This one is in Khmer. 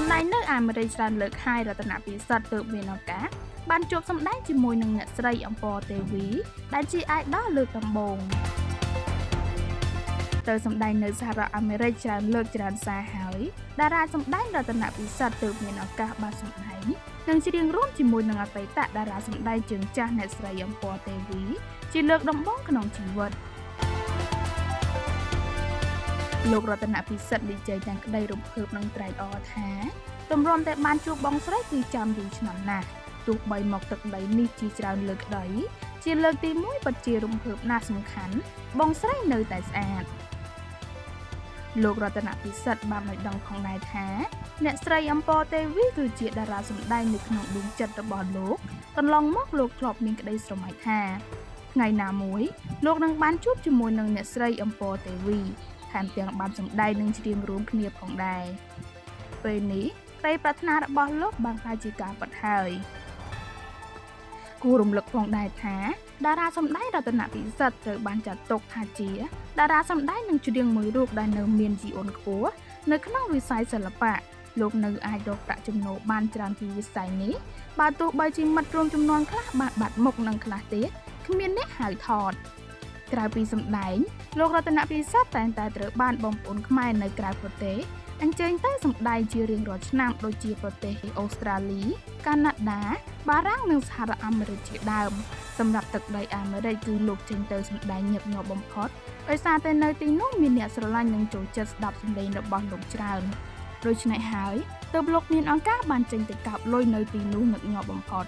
សម្ដែងនៅអាមេរិកច្រើនលើកហើយរតនពិសិដ្ឋទើបមានឱកាសបានជួបសម្ដែងជាមួយនឹងអ្នកស្រីអំពរទេវីដែលជា idol លើកដំបូងទៅសម្ដែងនៅសហរដ្ឋអាមេរិកច្រើនលើកច្រើនសារហើយតារាសម្ដែងរតនពិសិដ្ឋទើបមានឱកាសបានសម្ដែងនិងច្រៀងរួមជាមួយនឹងអតីតតារាសម្ដែងជើងចាស់អ្នកស្រីអំពរទេវីជាលើកដំបូងក្នុងជីវិតលោករតនពិសិដ្ឋនិយាយទាំងក្តីរំភើបនិងត្រេកអរថាទម្រាំតែបានជួបបងស្រីគឺចាំយូរឆ្នាំណាស់ទោះបីមកទឹកដីនេះជាច្រើនលើកក្តីជាលើកទី1ពិតជារំភើបណាស់សំខាន់បងស្រីនៅតែស្អាតលោករតនពិសិដ្ឋបានឲ្យដឹងផងដែរថាអ្នកស្រីអំពរទេវីគឺជាតារាសម្ដែងនៅក្នុងដួងចិត្តរបស់លោកកន្លងមកលោកធ្លាប់មានក្តីស្រមៃថាថ្ងៃណាមួយលោកនឹងបានជួបជាមួយនឹងអ្នកស្រីអំពរទេវីថែមទាំងបានសម្ដែងនិងច្រៀងរួមគ្នាផងដែរពេលនេះក្តីប្រាថ្នារបស់លោកបានក្លាយជាការពិតហើយគួររំលឹកផងដែរថាតារាសម្ដែងរតនពិសិដ្ឋត្រូវបានចាត់ទុកថាជាតារាសម្ដែងនិងច្រៀងមួយរូបដែលនៅមានជីអុនខ្ពស់នៅក្នុងវិស័យសិល្បៈលោកនៅអាចរកប្រាក់ចំណូលបានច្រើនពីវិស័យនេះបើទោះបីជាមិត្តរួមចំនួនខ្លះបានបាត់មុខនិងខ្លះទៀតគ្មានអ្នកហៅថតក្រៅពីសម្ដែងលោករតនពិសិដ្ឋតែងតែត្រូវបានបងប្អូនខ្មែរនៅក្រៅប្រទេសអញ្ជើញទៅសម្ដែងជារៀងរាល់ឆ្នាំដូចជាប្រទេសអូស្ត្រាលីកាណាដាបារាំងនិងសហរដ្ឋអាមេរិកជាដើមសម្រាប់ទឹកដីអាមេរិកគឺលោកចេញទៅសម្ដែងញឹកញាប់បំផុតដោយសារតែនៅទីនោះមានអ្នកស្រឡាញ់និងចូលចិត្តស្ដាប់សម្លេងរបស់លោកច្រើនដូច្នេះហើយទើបលោកមានឱកាសបានចេញទៅកាប់លុយនៅទីនោះញឹកញាប់បំផុត